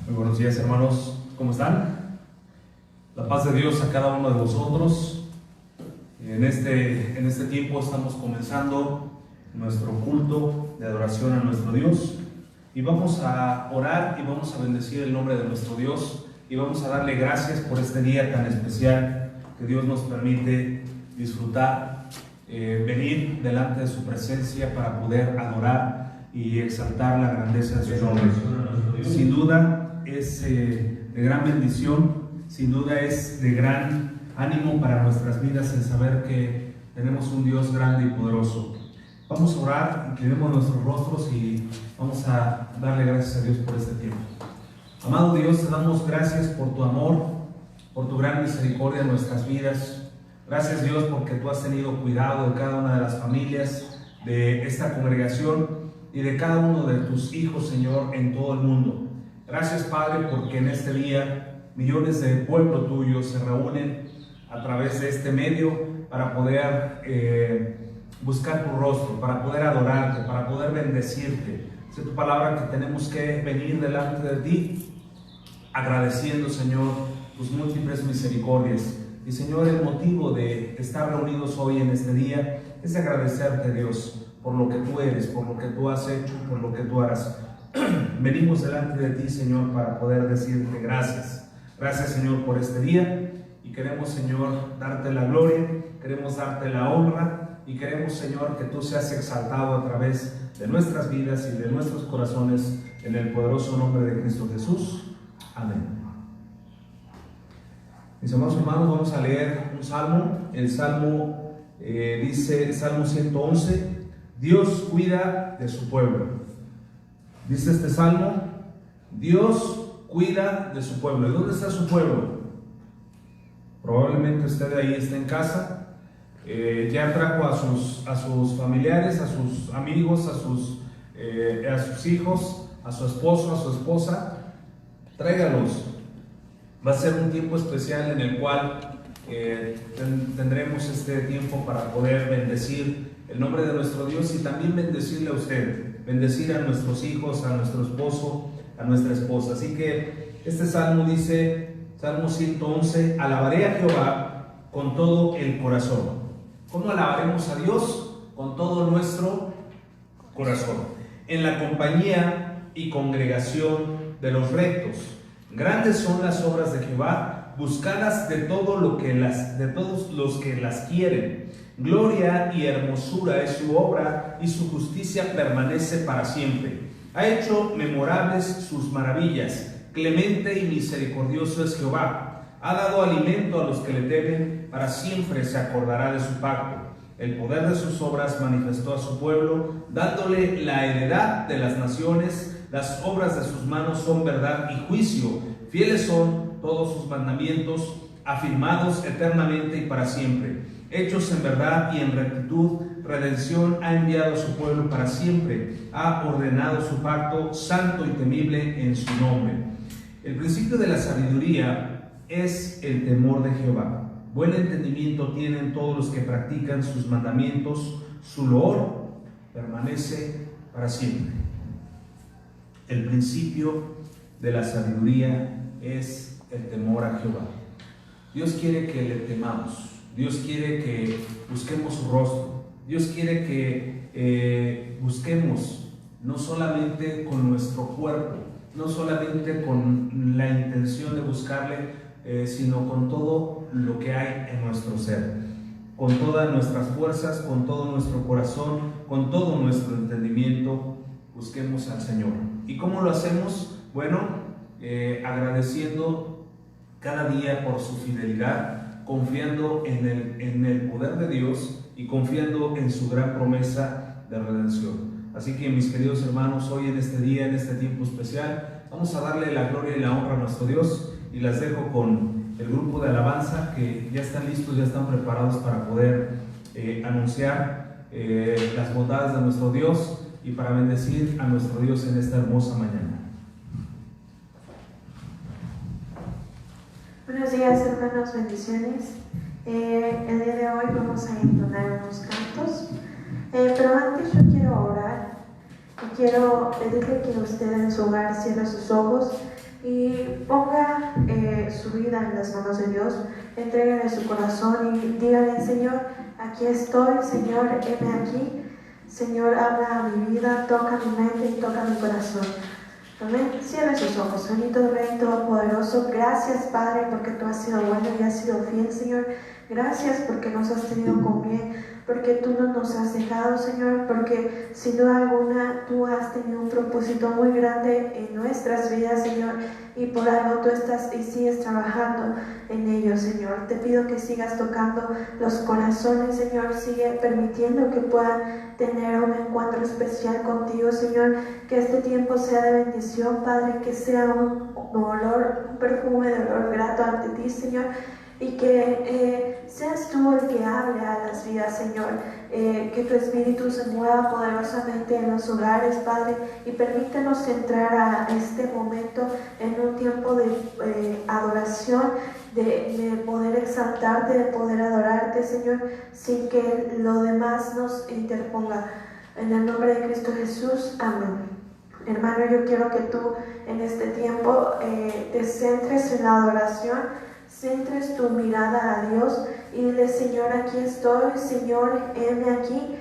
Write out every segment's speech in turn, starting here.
Muy buenos días, hermanos, ¿cómo están? La paz de Dios a cada uno de vosotros. En este tiempo estamos comenzando nuestro culto de adoración a nuestro Dios y vamos a orar y vamos a bendecir el nombre de nuestro Dios y vamos a darle gracias por este día tan especial que Dios nos permite disfrutar, venir delante de su presencia para poder adorar y exaltar la grandeza de su nombre. Sin duda es de gran bendición, sin duda es de gran ánimo para nuestras vidas el saber que tenemos un Dios grande y poderoso. Vamos a orar, inclinemos nuestros rostros y vamos a darle gracias a Dios por este tiempo. Amado Dios, te damos gracias por tu amor, por tu gran misericordia en nuestras vidas. Gracias, Dios, porque tú has tenido cuidado de cada una de las familias de esta congregación y de cada uno de tus hijos, Señor, en todo el mundo. Gracias, Padre, porque en este día millones de pueblo tuyo se reúnen a través de este medio para poder buscar tu rostro, para poder adorarte, para poder bendecirte. Dice tu palabra que tenemos que venir delante de ti agradeciendo, Señor, tus múltiples misericordias. Y, Señor, el motivo de estar reunidos hoy en este día es agradecerte, Dios, por lo que tú eres, por lo que tú has hecho, por lo que tú harás. Venimos delante de ti, Señor, para poder decirte gracias. Gracias, Señor, por este día. Y queremos, Señor, darte la gloria, queremos darte la honra y queremos, Señor, que tú seas exaltado a través de nuestras vidas y de nuestros corazones, en el poderoso nombre de Cristo Jesús. Amén. Mis amados hermanos, vamos a leer un salmo. El salmo dice, Salmo 111, Dios cuida de su pueblo. Dice este salmo, Dios cuida de su pueblo. ¿Y dónde está su pueblo? Probablemente usted ahí está en casa, ya trajo a sus familiares, a sus amigos, a sus hijos, a su esposo, a su esposa. Tráigalos. Va a ser un tiempo especial en el cual tendremos este tiempo para poder bendecir el nombre de nuestro Dios y también bendecirle a usted, bendecir a nuestros hijos, a nuestro esposo, a nuestra esposa. Así que este salmo dice, Salmo 111, alabaré a Jehová con todo el corazón. ¿Cómo alabaremos a Dios? Con todo nuestro corazón. En la compañía y congregación de los rectos. Grandes son las obras de Jehová, buscadas de todos los que las quieren. Gloria y hermosura es su obra, y su justicia permanece para siempre. Ha hecho memorables sus maravillas. Clemente y misericordioso es Jehová. Ha dado alimento a los que le temen, para siempre se acordará de su pacto. El poder de sus obras manifestó a su pueblo, dándole la heredad de las naciones. Las obras de sus manos son verdad y juicio. Fieles son todos sus mandamientos, afirmados eternamente y para siempre. Hechos en verdad y en rectitud, redención ha enviado a su pueblo para siempre. Ha ordenado su pacto santo y temible en su nombre. El principio de la sabiduría es el temor de Jehová. Buen entendimiento tienen todos los que practican sus mandamientos. Su loor permanece para siempre. El principio de la sabiduría es el temor a Jehová. Dios quiere que le temamos. Dios quiere que busquemos su rostro. Dios quiere que busquemos no solamente con nuestro cuerpo, no solamente con la intención de buscarle, sino con todo lo que hay en nuestro ser, con todas nuestras fuerzas, con todo nuestro corazón, con todo nuestro entendimiento. Busquemos al Señor. ¿Y cómo lo hacemos? Bueno, agradeciendo cada día por su fidelidad, confiando en el poder de Dios y confiando en su gran promesa de redención. Así que, mis queridos hermanos, hoy en este día, en este tiempo especial, vamos a darle la gloria y la honra a nuestro Dios, y las dejo con el grupo de alabanza que ya están listos, ya están preparados para poder anunciar las bondades de nuestro Dios y para bendecir a nuestro Dios en esta hermosa mañana. Buenos días, hermanos, bendiciones. El día de hoy vamos a entonar unos cantos, pero antes yo quiero orar y quiero pedirle que usted en su hogar cierre sus ojos y ponga su vida en las manos de Dios, entréguele su corazón y dígale: Señor, aquí estoy, Señor, heme aquí. Señor, habla a mi vida, toca mi mente y toca mi corazón. Amén. Cierra sus ojos. Bendito Rey Todopoderoso, gracias, Padre, porque tú has sido bueno y has sido fiel, Señor. Gracias porque nos has tenido con bien, porque tú no nos has dejado, Señor, porque sin duda alguna tú has tenido un propósito muy grande en nuestras vidas, Señor, y por algo tú estás y sigues trabajando en ellos, Señor. Te pido que sigas tocando los corazones, Señor, sigue permitiendo que puedan tener un encuentro especial contigo, Señor, que este tiempo sea de bendición, Padre, que sea un olor, un perfume de olor grato ante ti, Señor, y que seas tú el que hable a las vidas, Señor, que tu Espíritu se mueva poderosamente en los hogares, Padre, y permítenos entrar a este momento en un tiempo de adoración, de poder exaltarte, de poder adorarte, Señor, sin que lo demás nos interponga. En el nombre de Cristo Jesús, amén. Hermano, yo quiero que tú en este tiempo te centres en la adoración, centres tu mirada a Dios y dile: Señor, aquí estoy, Señor, heme aquí,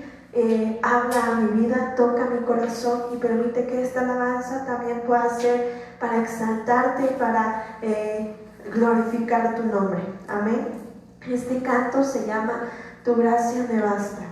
habla a mi vida, toca mi corazón y permite que esta alabanza también pueda ser para exaltarte y para glorificar tu nombre. Amén. Este canto se llama Tu gracia me basta.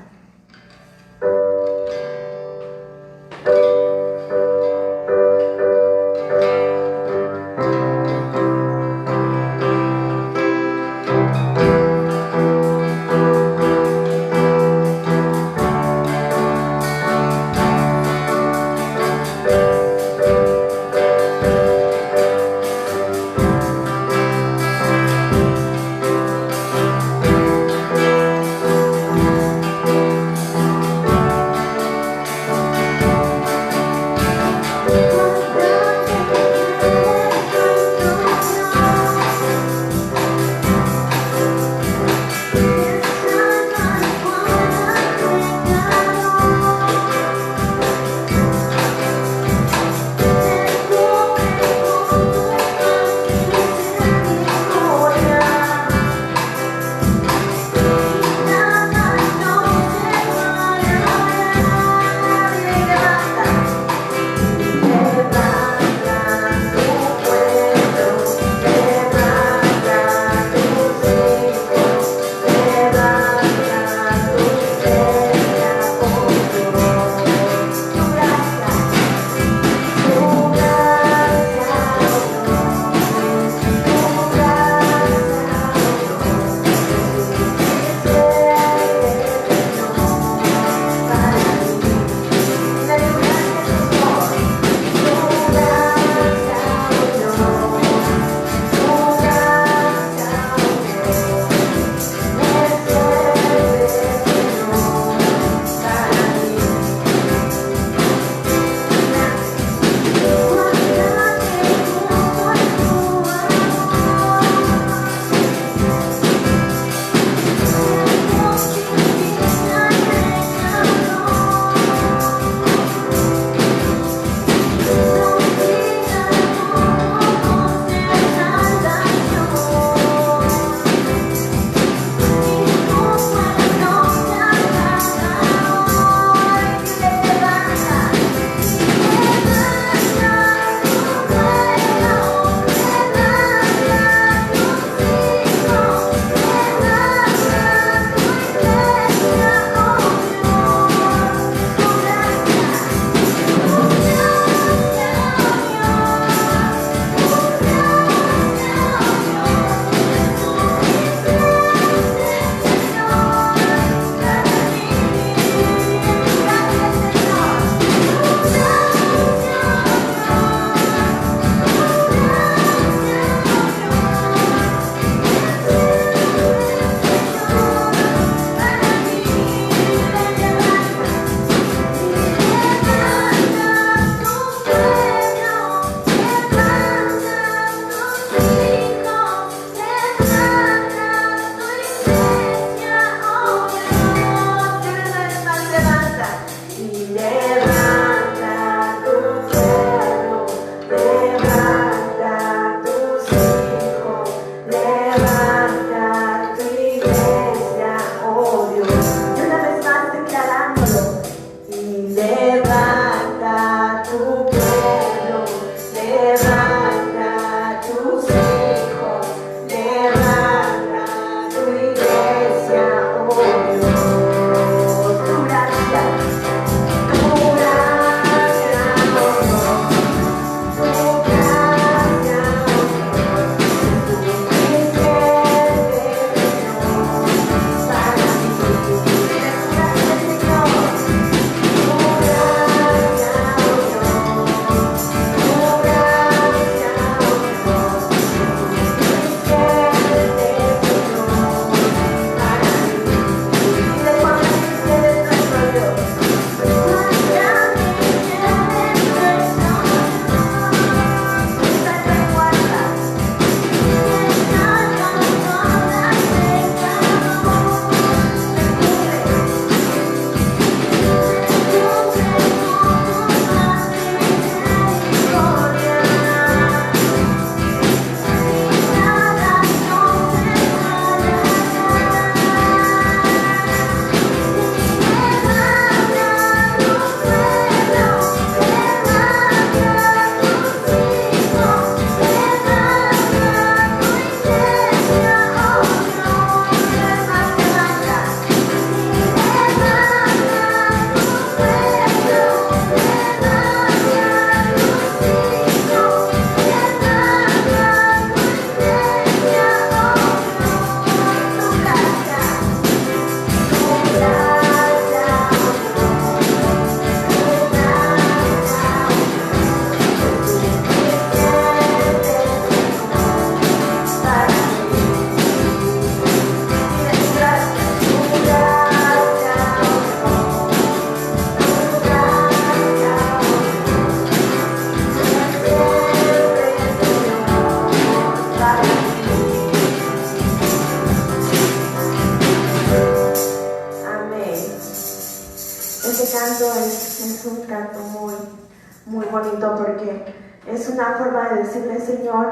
porque es una forma de decirle, Señor,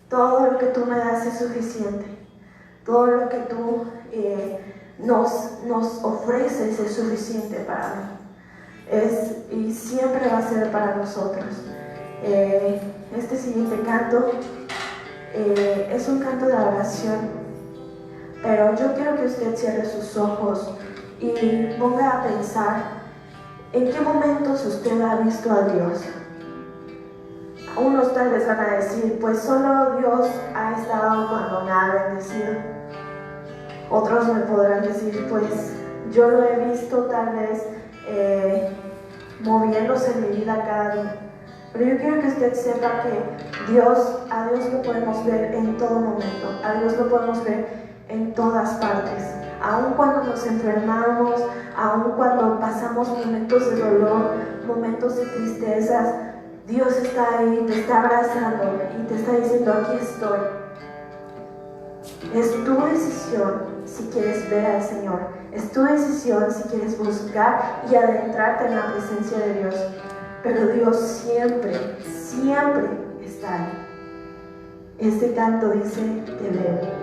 todo lo que tú me das es suficiente. Todo lo que tú nos ofreces es suficiente para mí. Y siempre va a ser para nosotros. Este siguiente canto es un canto de oración, pero yo quiero que usted cierre sus ojos y ponga a pensar en qué momentos usted ha visto a Dios. Unos tal vez van a decir, pues solo Dios ha estado cuando me ha bendecido. Otros me podrán decir, pues yo lo he visto tal vez moviéndose en mi vida cada día. Pero yo quiero que usted sepa que a Dios lo podemos ver en todo momento, a Dios lo podemos ver en todas partes. Aun cuando nos enfermamos, aun cuando pasamos momentos de dolor, momentos de tristezas, Dios está ahí, te está abrazando y te está diciendo, aquí estoy. Es tu decisión si quieres ver al Señor. Es tu decisión si quieres buscar y adentrarte en la presencia de Dios. Pero Dios siempre, siempre está ahí. Este canto dice, te veo.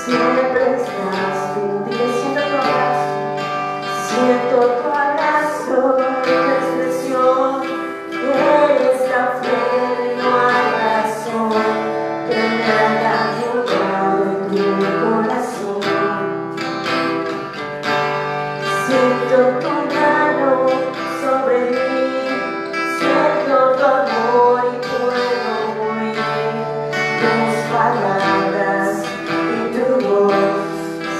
siempre estás tú. Dile, siento tu abrazo, siento tu abrazo, tu expresión, eres tan fiel, no hay razón que me haga dudar de tu corazón. Siento tu mano sobre mí, siento tu amor y puedo oír tus palabras y tu voz.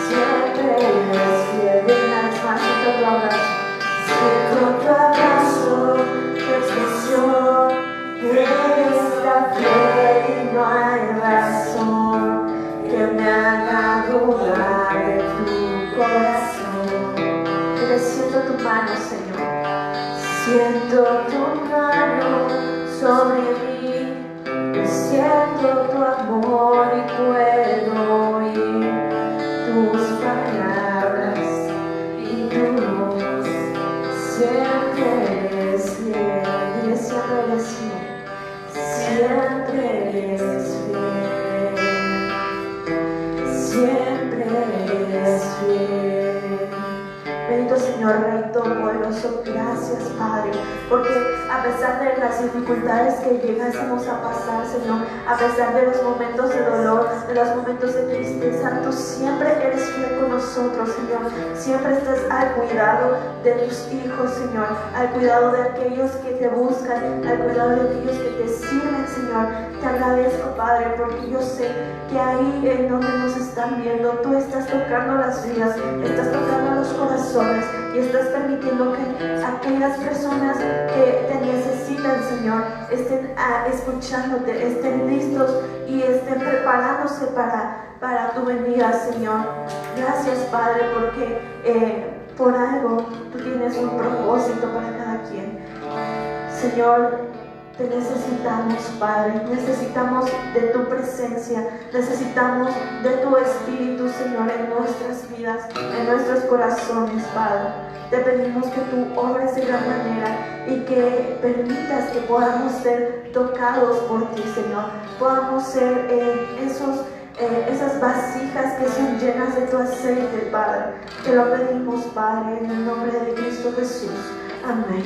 Siempre eres fiel. Ven una vez más, siento tu abrazo, tu expresión. Eres tan fiel y no hay razón que me haga dudar de tu corazón. Siento tu mano, Señor. Siento tu mano sobre mí. Siento tu amor y puedo oír tus palabras y tu voz. Siempre eres fiel. Dile, siempre eres fiel. Siempre eres fiel. Siempre eres fiel. Bendito Señor, Rey Todopoderoso, gracias, Padre, porque a pesar de las dificultades que llegásemos a pasar, Señor, a pesar de los momentos de dolor, de los momentos de tristeza, tú siempre eres fiel con nosotros, Señor. Siempre estás al cuidado de tus hijos, Señor, al cuidado de aquellos que te buscan, al cuidado de aquellos que te sirven, Señor. Te agradezco, Padre, porque yo sé que ahí en donde nos están viendo, tú estás tocando las vidas, estás tocando los corazones y estás permitiendo que aquellas personas que te necesitan, Señor, estén escuchándote, estén listos y estén preparándose para tu venida, Señor. Gracias, Padre, porque por algo tú tienes un propósito para cada quien. Señor, te necesitamos, Padre, necesitamos de tu presencia, necesitamos de tu Espíritu, Señor, en nuestras vidas, en nuestros corazones, Padre. Te pedimos que tú obres de gran manera y que permitas que podamos ser tocados por ti, Señor. Podamos ser esas vasijas que son llenas de tu aceite, Padre. Te lo pedimos, Padre, en el nombre de Cristo Jesús. Amén.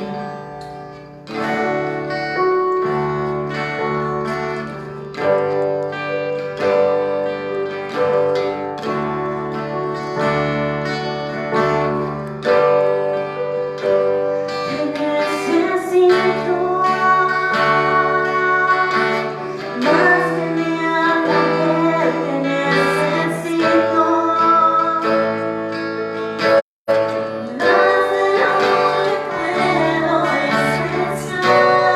Más de lo que puedo expresar.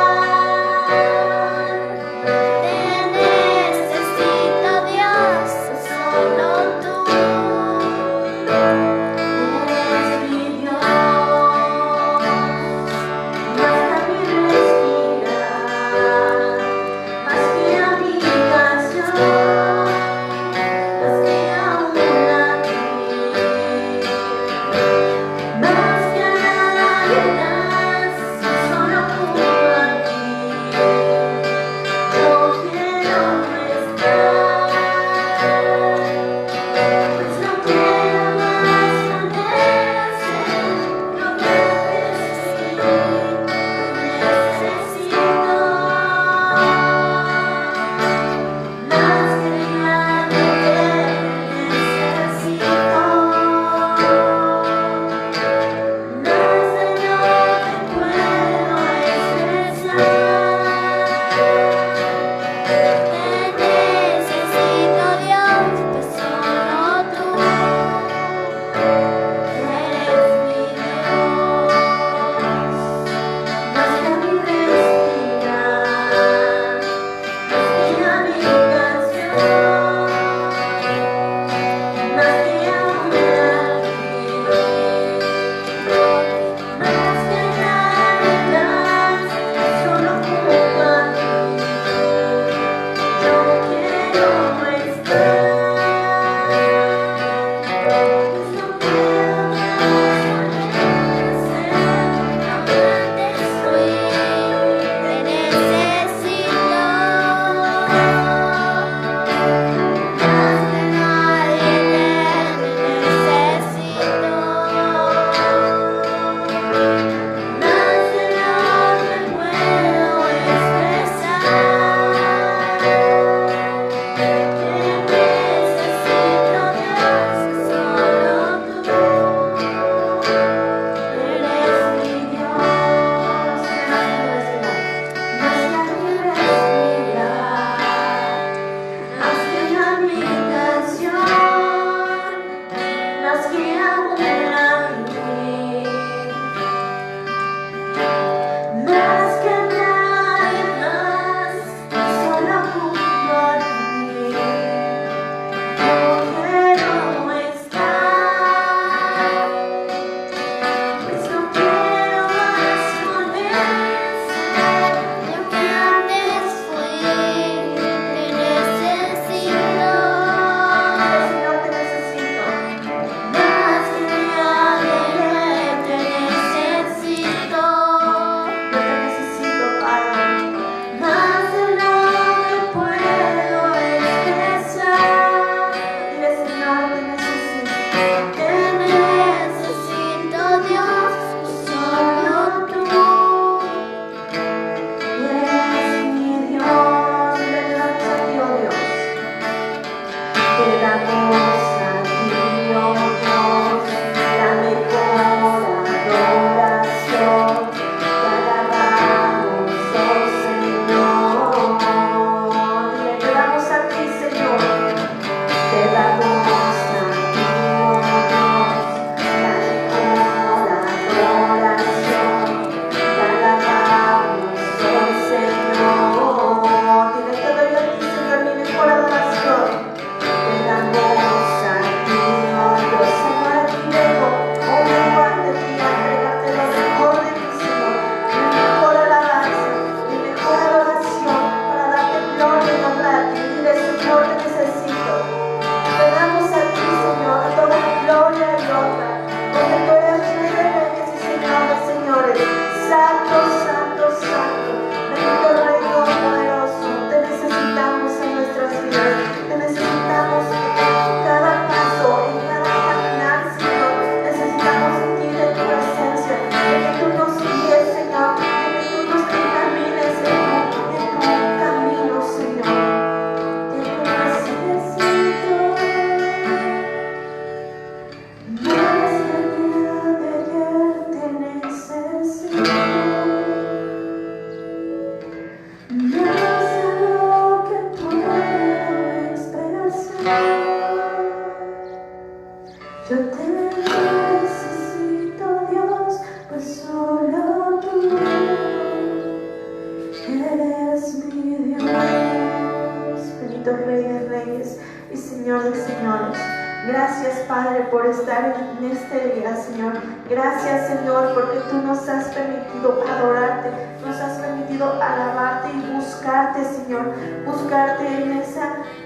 Gracias, Padre, por estar en este día, Señor. Gracias, Señor, porque tú nos has permitido adorarte, nos has permitido alabarte y buscarte, Señor. Buscarte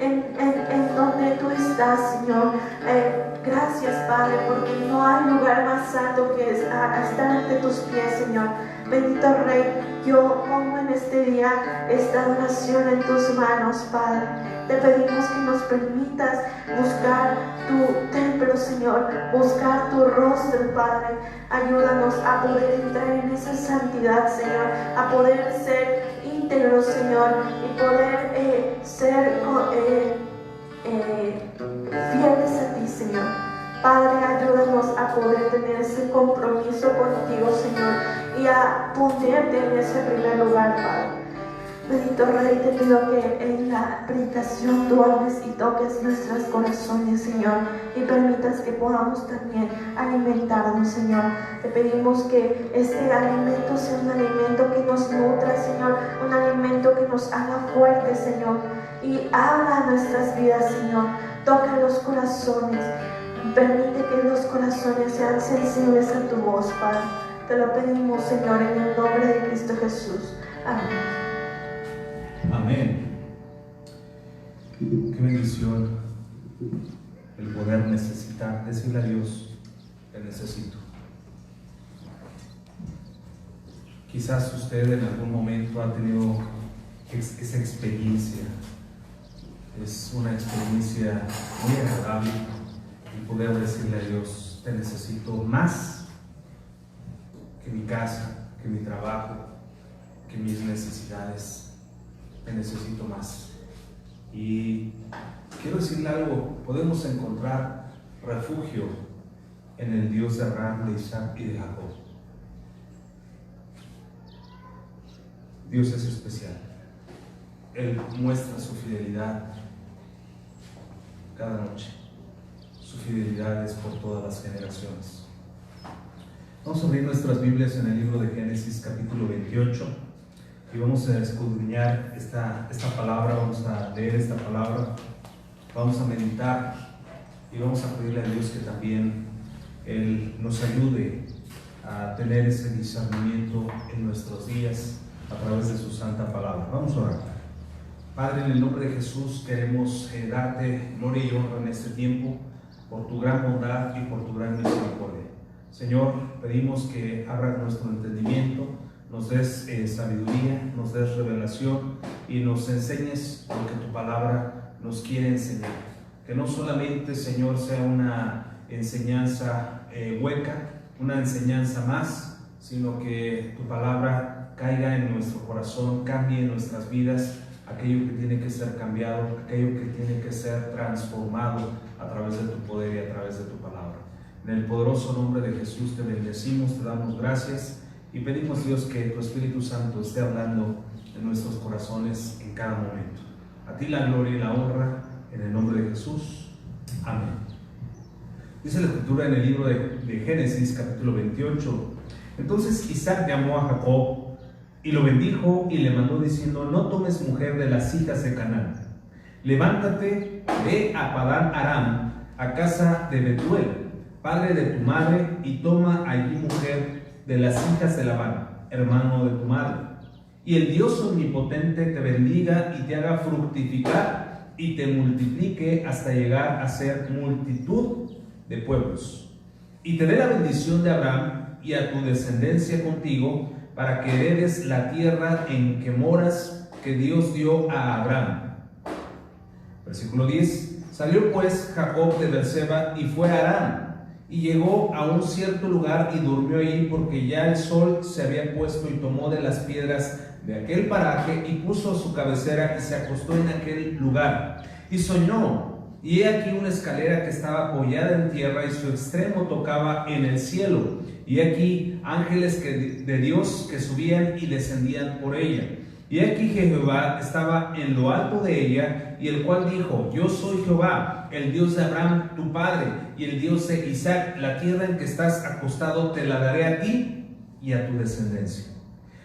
en donde tú estás, Señor. Gracias, Padre, porque no hay lugar más alto que estar ante tus pies, Señor. Bendito Rey, yo pongo en este día esta oración en tus manos, Padre. Te pedimos que nos permitas buscar tu templo, Señor, buscar tu rostro, Padre. Ayúdanos a poder entrar en esa santidad, Señor, a poder ser íntegros, Señor, y poder ser fieles a ti, Señor. Padre, ayúdanos a poder tener ese compromiso contigo, Señor, y a ponerte en ese primer lugar, Padre. Bendito Rey, te pido que en la predicación tú hables y toques nuestros corazones, Señor, y permitas que podamos también alimentarnos, Señor. Te pedimos que este alimento sea un alimento que nos nutra, Señor, un alimento que nos haga fuertes, Señor, y habla a nuestras vidas, Señor. Toca los corazones, permite que los corazones sean sensibles a tu voz, Padre. Te lo pedimos, Señor, en el nombre de Cristo Jesús. Amén. Amén. Qué bendición el poder necesitar, decirle a Dios, te necesito. Quizás usted en algún momento ha tenido esa experiencia. Es una experiencia muy agradable el poder decirle a Dios, te necesito más que mi casa, que mi trabajo, que mis necesidades. Te necesito más. Y quiero decirle algo, podemos encontrar refugio en el Dios de Abraham, de Isaac y de Jacob. Dios es especial. Él muestra su fidelidad cada noche, su fidelidad es por todas las generaciones. Vamos a abrir nuestras Biblias en el libro de Génesis capítulo 28 y vamos a escudriñar esta palabra, vamos a leer esta palabra, vamos a meditar y vamos a pedirle a Dios que también Él nos ayude a tener ese discernimiento en nuestros días a través de su santa palabra. Vamos a orar. Padre, en el nombre de Jesús queremos darte gloria y honra en este tiempo por tu gran bondad y por tu gran misericordia. Señor, pedimos que abras nuestro entendimiento, nos des sabiduría, nos des revelación y nos enseñes lo que tu palabra nos quiere enseñar. Que no solamente, Señor, sea una enseñanza hueca, una enseñanza más, sino que tu palabra caiga en nuestro corazón, cambie nuestras vidas, aquello que tiene que ser cambiado, aquello que tiene que ser transformado a través de tu poder y a través de tu palabra. En el poderoso nombre de Jesús te bendecimos, te damos gracias y pedimos, Dios, que tu Espíritu Santo esté hablando en nuestros corazones en cada momento. A ti la gloria y la honra, en el nombre de Jesús. Amén. Dice la Escritura en el libro de Génesis, capítulo 28. Entonces Isaac llamó a Jacob y lo bendijo y le mandó diciendo: no tomes mujer de las hijas de Canaán. Levántate, ve a Padán Aram, a casa de Betuel, padre de tu madre, y toma allí mujer de las hijas de Labán, hermano de tu madre. Y el Dios omnipotente te bendiga y te haga fructificar y te multiplique hasta llegar a ser multitud de pueblos. Y te dé la bendición de Abraham y a tu descendencia contigo, para que heredes la tierra en que moras, que Dios dio a Abraham. Versículo 10. Salió pues Jacob de Beerseba y fue a Harán, y llegó a un cierto lugar y durmió allí, porque ya el sol se había puesto, y tomó de las piedras de aquel paraje y puso su cabecera y se acostó en aquel lugar. Y soñó, y he aquí una escalera que estaba apoyada en tierra y su extremo tocaba en el cielo. Y aquí ángeles de Dios que subían y descendían por ella. Y aquí Jehová estaba en lo alto de ella, y el cual dijo: yo soy Jehová, el Dios de Abraham tu padre, y el Dios de Isaac. La tierra en que estás acostado te la daré a ti y a tu descendencia.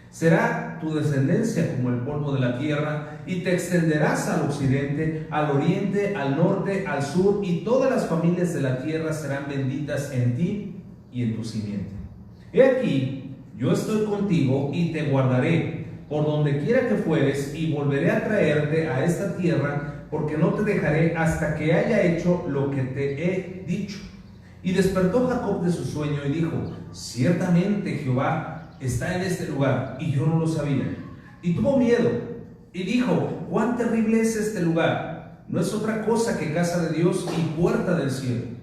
Será tu descendencia como el polvo de la tierra, y te extenderás al occidente, al oriente, al norte, al sur, y todas las familias de la tierra serán benditas en ti y en tu simiente. He aquí, yo estoy contigo y te guardaré por donde quiera que fueres, y volveré a traerte a esta tierra, porque no te dejaré hasta que haya hecho lo que te he dicho. Y despertó Jacob de su sueño y dijo: ciertamente Jehová está en este lugar, y yo no lo sabía. Y tuvo miedo y dijo: cuán terrible es este lugar, no es otra cosa que casa de Dios y puerta del cielo.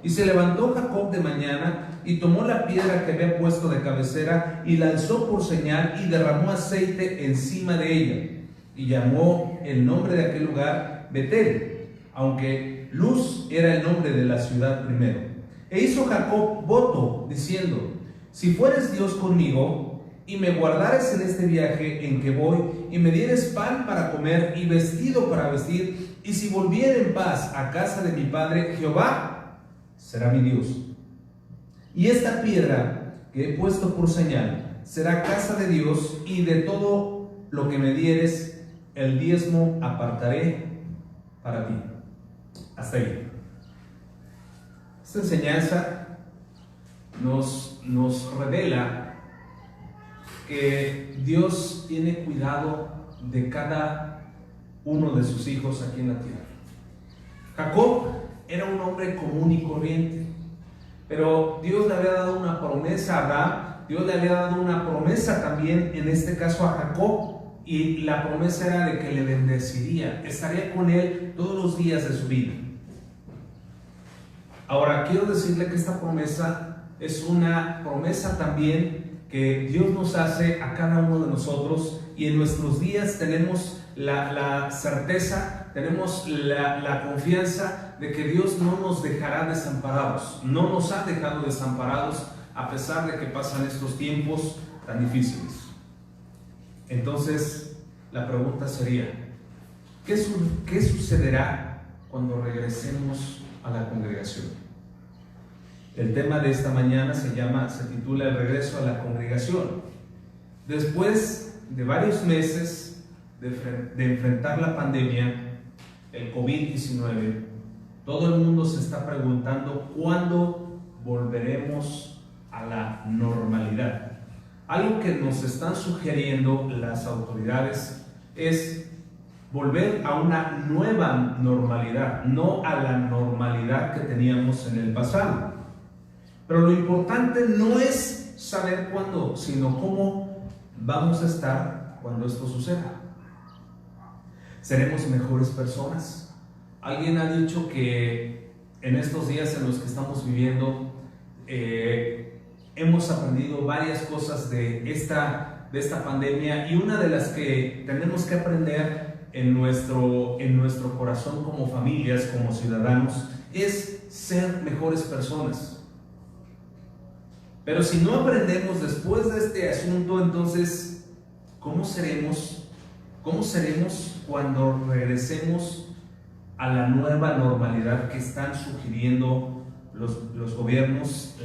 Y se levantó Jacob de mañana y tomó la piedra que había puesto de cabecera y la alzó por señal y derramó aceite encima de ella. Y llamó el nombre de aquel lugar Betel, aunque Luz era el nombre de la ciudad primero. E hizo Jacob voto diciendo: si fueres Dios conmigo y me guardares en este viaje en que voy, y me dieres pan para comer y vestido para vestir, y si volviere en paz a casa de mi padre, Jehová será mi Dios. Y esta piedra que he puesto por señal será casa de Dios, y de todo lo que me dieres, el diezmo apartaré para ti. Hasta ahí. Esta enseñanza nos revela que Dios tiene cuidado de cada uno de sus hijos aquí en la tierra. Jacob era un hombre común y corriente, pero Dios le había dado una promesa a Abraham, Dios le había dado una promesa también, en este caso a Jacob, y la promesa era de que le bendeciría, estaría con él todos los días de su vida. Ahora, quiero decirle que esta promesa es una promesa también que Dios nos hace a cada uno de nosotros, y en nuestros días tenemos la certeza, tenemos la confianza de que Dios no nos dejará desamparados, no nos ha dejado desamparados a pesar de que pasan estos tiempos tan difíciles. Entonces, la pregunta sería: ¿qué sucederá cuando regresemos a la congregación. El tema de esta mañana se titula El regreso a la congregación. Después de varios meses de enfrentar la pandemia, el COVID-19, todo el mundo se está preguntando cuándo volveremos a la normalidad. Algo que nos están sugiriendo las autoridades es volver a una nueva normalidad, no a la normalidad que teníamos en el pasado. Pero lo importante no es saber cuándo, sino cómo vamos a estar cuando esto suceda. ¿Seremos mejores personas? Alguien ha dicho que en estos días en los que estamos viviendo hemos aprendido varias cosas de esta pandemia, y una de las que tenemos que aprender en nuestro corazón como familias, como ciudadanos, es ser mejores personas. Pero si no aprendemos después de este asunto, entonces, ¿cómo seremos cuando regresemos a la nueva normalidad que están sugiriendo los gobiernos,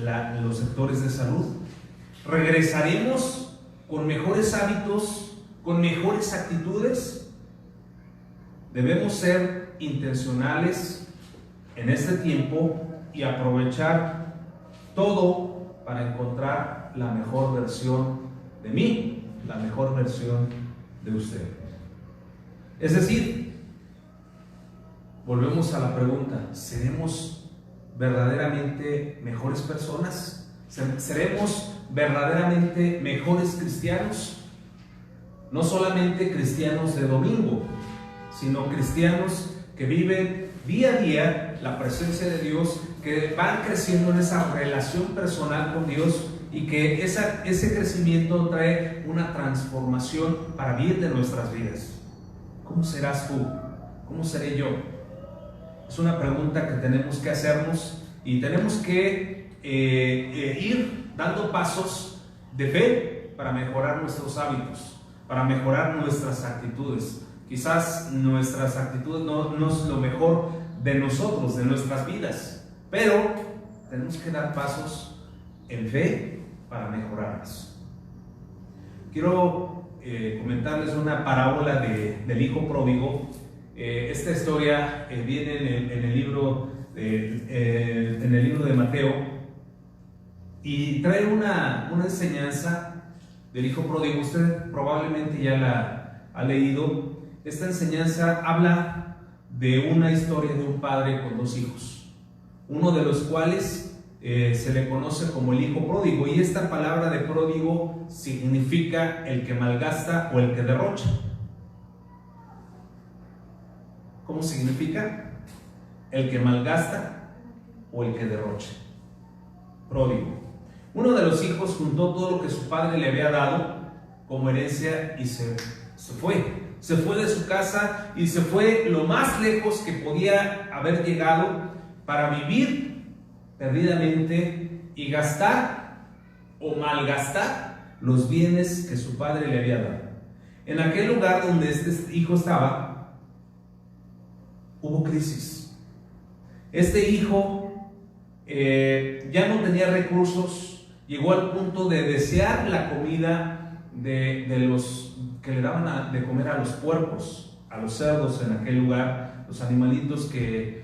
los sectores de salud? ¿Regresaremos con mejores hábitos, con mejores actitudes? Debemos ser intencionales en este tiempo y aprovechar todo para encontrar la mejor versión de mí, la mejor versión de usted. Es decir, volvemos a la pregunta: ¿seremos verdaderamente mejores personas? ¿Seremos verdaderamente mejores cristianos? No solamente cristianos de domingo, sino cristianos que viven día a día la presencia de Dios, que van creciendo en esa relación personal con Dios, y que ese crecimiento trae una transformación para bien de nuestras vidas. ¿Cómo serás tú? ¿Cómo seré yo? Es una pregunta que tenemos que hacernos, y tenemos que ir dando pasos de fe para mejorar nuestros hábitos, para mejorar nuestras actitudes. Quizás nuestras actitudes no es lo mejor de nosotros, de nuestras vidas, pero tenemos que dar pasos en fe para mejorarlas. Quiero comentarles una parábola del hijo pródigo. Esta historia viene en el libro de Mateo, y trae una enseñanza del hijo pródigo. Usted probablemente ya la ha leído. Esta enseñanza habla de una historia de un padre con dos hijos, uno de los cuales se le conoce como el hijo pródigo, y esta palabra de pródigo significa el que malgasta o el que derrocha. ¿Cómo significa? El que malgasta o el que derrocha. Pródigo. Uno de los hijos juntó todo lo que su padre le había dado como herencia y se fue. Se fue de su casa y se fue lo más lejos que podía haber llegado para vivir perdidamente y gastar o malgastar los bienes que su padre le había dado. En aquel lugar donde este hijo estaba, hubo crisis. Este hijo ya no tenía recursos, llegó al punto de desear la comida de los que le daban de comer a los puercos, a los cerdos en aquel lugar, los animalitos que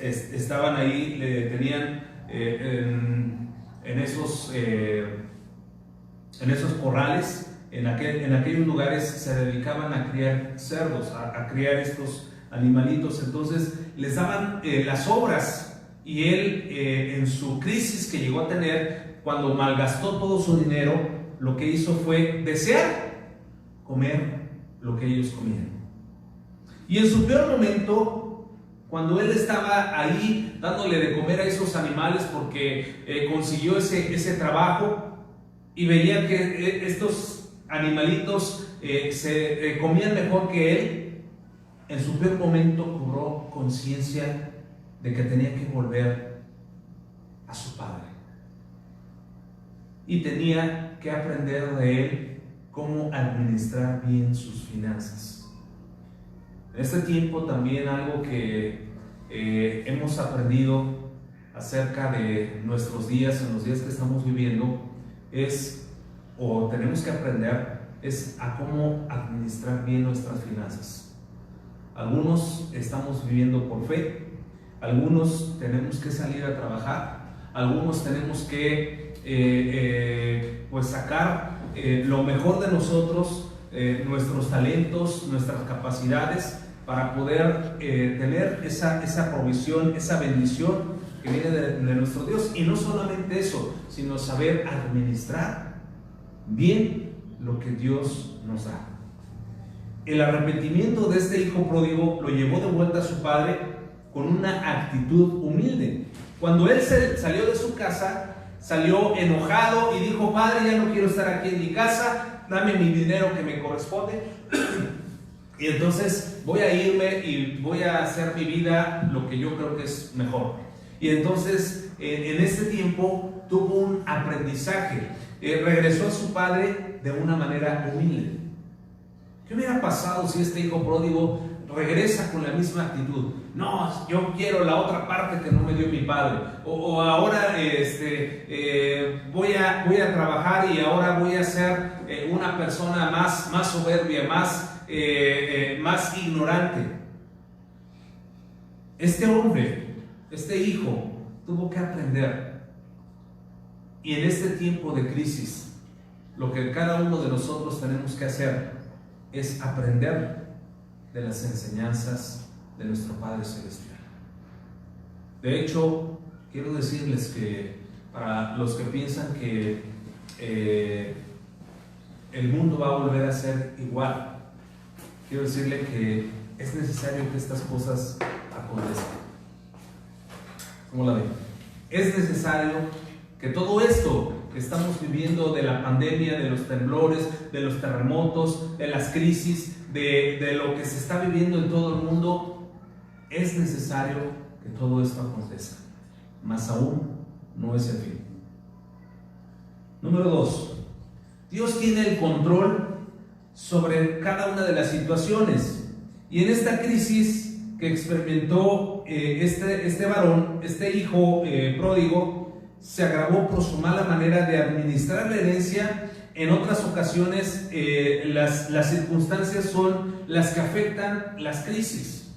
estaban ahí, tenían en esos corrales, en aquellos lugares se dedicaban a criar cerdos, a criar estos animalitos. Entonces les daban las obras, y él en su crisis que llegó a tener, cuando malgastó todo su dinero, lo que hizo fue desear comer lo que ellos comían. Y en su peor momento, cuando él estaba ahí dándole de comer a esos animales porque consiguió ese trabajo, y veía que estos animalitos se comían mejor que él, en su peor momento cobró conciencia de que tenía que volver a su padre, y tenía que aprender de él cómo administrar bien sus finanzas. En este tiempo también algo que hemos aprendido acerca de nuestros días, en los días que estamos viviendo, o tenemos que aprender, es a cómo administrar bien nuestras finanzas. Algunos estamos viviendo por fe, algunos tenemos que salir a trabajar, algunos tenemos que pues sacar lo mejor de nosotros, nuestros talentos, nuestras capacidades, para poder tener esa provisión, esa bendición que viene de nuestro Dios. Y no solamente eso, sino saber administrar bien lo que Dios nos da. El arrepentimiento de este hijo pródigo lo llevó de vuelta a su padre con una actitud humilde. Cuando él salió de su casa, salió enojado y dijo: Padre, ya no quiero estar aquí en mi casa, dame mi dinero que me corresponde. Y entonces voy a irme y voy a hacer mi vida lo que yo creo que es mejor. Y entonces en ese tiempo tuvo un aprendizaje. Regresó a su padre de una manera humilde. ¿Qué hubiera pasado si este hijo pródigo regresa con la misma actitud? No, yo quiero la otra parte que no me dio mi padre. O ahora voy a trabajar y ahora voy a ser una persona más soberbia, más ignorante. Este hombre, este hijo, tuvo que aprender. Y en este tiempo de crisis, lo que cada uno de nosotros tenemos que hacer es aprender de las enseñanzas de nuestro Padre Celestial. De hecho, quiero decirles que para los que piensan que el mundo va a volver a ser igual, quiero decirle que es necesario que estas cosas acontezcan. ¿Cómo la ven? Es necesario que todo esto que estamos viviendo, de la pandemia, de los temblores, de los terremotos, de las crisis, de lo que se está viviendo en todo el mundo, es necesario que todo esto acontezca. Más aún, no es el fin. Número 2. Dios tiene el control sobre cada una de las situaciones. Y en esta crisis que experimentó este varón, este hijo pródigo, se agravó por su mala manera de administrar la herencia. En otras ocasiones las circunstancias son las que afectan las crisis.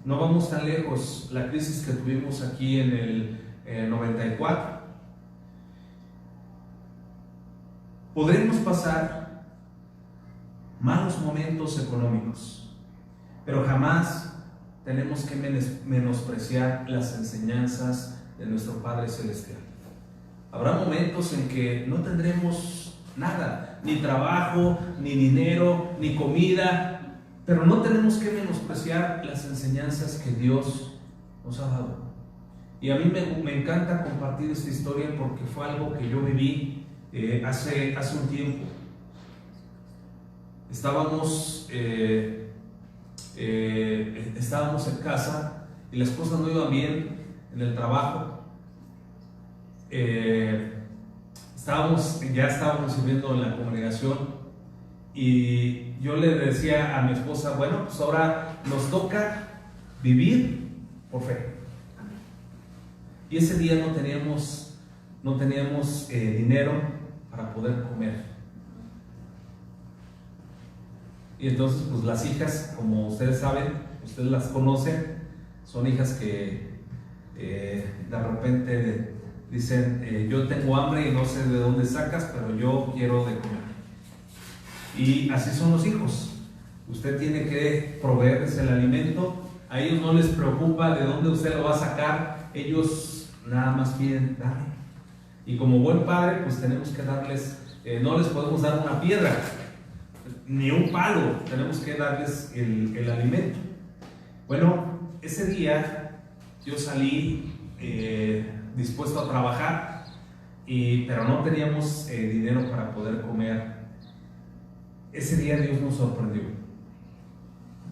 No vamos tan lejos, la crisis que tuvimos aquí en el 94. Podremos pasar malos momentos económicos, pero jamás tenemos que menospreciar las enseñanzas de nuestro Padre Celestial. Habrá momentos en que no tendremos nada, ni trabajo, ni dinero, ni comida, pero no tenemos que menospreciar las enseñanzas que Dios nos ha dado. Y a mí me encanta compartir esta historia porque fue algo que yo viví hace un tiempo. Estábamos en casa y las cosas no iban bien en el trabajo. Ya estábamos sirviendo en la congregación y yo le decía a mi esposa: bueno, pues ahora nos toca vivir por fe. Y ese día no teníamos dinero para poder comer. Y entonces pues las hijas, como ustedes saben, ustedes las conocen, son hijas que de repente dicen: yo tengo hambre y no sé de dónde sacas, pero yo quiero de comer. Y así son los hijos. Usted tiene que proveerles el alimento. A ellos no les preocupa de dónde usted lo va a sacar. Ellos nada más piden: dame. Y como buen padre, pues tenemos que darles, no les podemos dar una piedra ni un palo, tenemos que darles el alimento. Bueno, ese día yo salí dispuesto a trabajar, pero no teníamos dinero para poder comer. Ese día Dios nos sorprendió.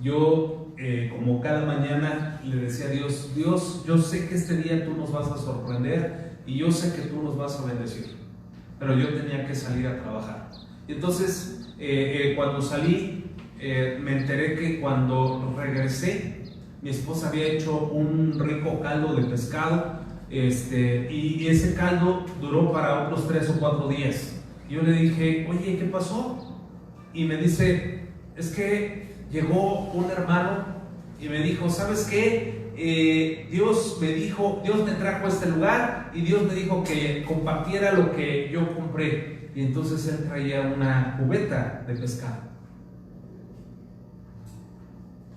Yo, como cada mañana, le decía a Dios: Dios, yo sé que este día tú nos vas a sorprender y yo sé que tú nos vas a bendecir, pero yo tenía que salir a trabajar. Y entonces, cuando salí, me enteré que cuando regresé, mi esposa había hecho un rico caldo de pescado, y ese caldo duró para otros 3 o 4 días. Yo le dije, oye, ¿qué pasó? Y me dice, es que llegó un hermano y me dijo, ¿sabes qué? Dios me trajo a este lugar y Dios me dijo que compartiera lo que yo compré. Y entonces él traía una cubeta de pescado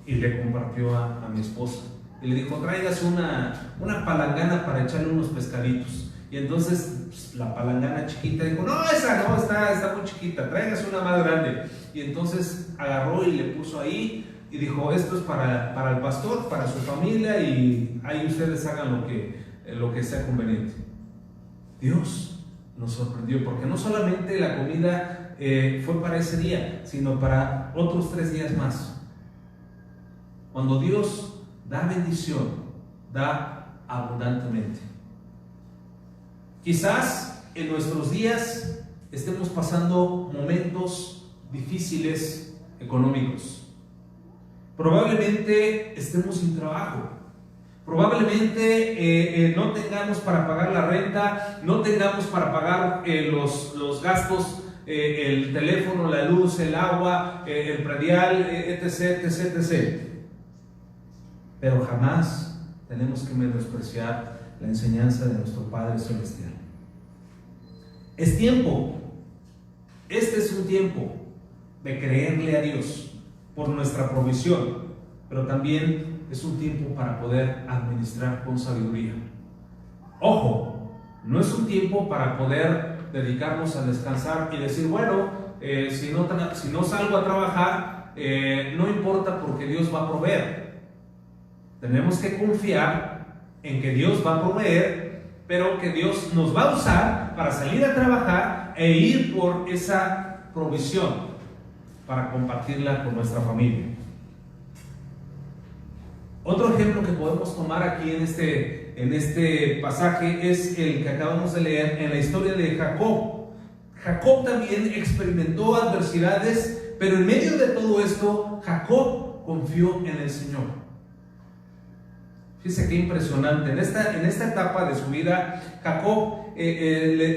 y le compartió a mi esposa y le dijo, tráigase una palangana para echarle unos pescaditos. Y entonces pues, la palangana chiquita dijo, no, esa no, está muy chiquita, tráigase una más grande. Y entonces agarró y le puso ahí y dijo, esto es para el pastor, para su familia, y ahí ustedes hagan lo que sea conveniente. Dios nos sorprendió, porque no solamente la comida fue para ese día, sino para otros 3 días más. Cuando Dios da bendición, da abundantemente. Quizás en nuestros días estemos pasando momentos difíciles económicos. Probablemente estemos sin trabajo. Probablemente no tengamos para pagar la renta, no tengamos para pagar los gastos, el teléfono, la luz, el agua, el predial, etc, etc, etc. Pero jamás tenemos que menospreciar la enseñanza de nuestro Padre Celestial. Es tiempo, este es un tiempo de creerle a Dios por nuestra provisión, pero también es un tiempo para poder administrar con sabiduría. Ojo, no es un tiempo para poder dedicarnos a descansar y decir, bueno, si no salgo a trabajar, no importa porque Dios va a proveer. Tenemos que confiar en que Dios va a proveer, pero que Dios nos va a usar para salir a trabajar e ir por esa provisión para compartirla con nuestra familia. Otro ejemplo que podemos tomar aquí en este pasaje es el que acabamos de leer en la historia de Jacob. Jacob también experimentó adversidades, pero en medio de todo esto, Jacob confió en el Señor. Fíjese qué impresionante. En esta etapa de su vida, Jacob,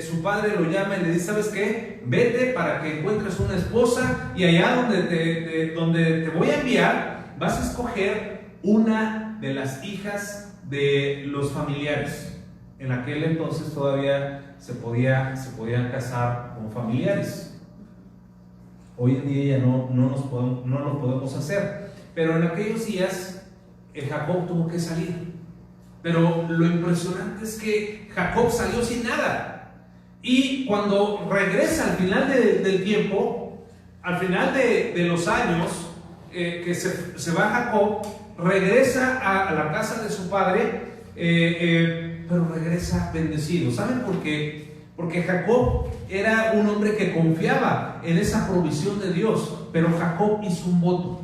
su padre lo llama y le dice, ¿sabes qué? Vete para que encuentres una esposa, y allá donde te voy a enviar, vas a escoger una de las hijas de los familiares. En aquel entonces todavía se podían casar con familiares. Hoy en día ya no lo podemos hacer. Pero en aquellos días Jacob tuvo que salir. Pero lo impresionante es que Jacob salió sin nada. Y cuando regresa al final del tiempo, al final de los años que se va Jacob, regresa a la casa de su padre, pero regresa bendecido. ¿Saben por qué? Porque Jacob era un hombre que confiaba en esa provisión de Dios, pero Jacob hizo un voto.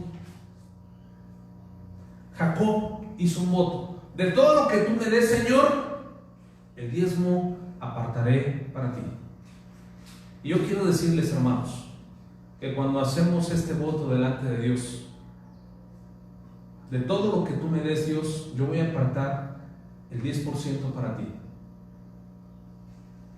Jacob hizo un voto: de todo lo que tú me des, Señor, el diezmo apartaré para ti. Y yo quiero decirles, hermanos, que cuando hacemos este voto delante de Dios, de todo lo que tú me des, Dios, yo voy a apartar el 10% para ti.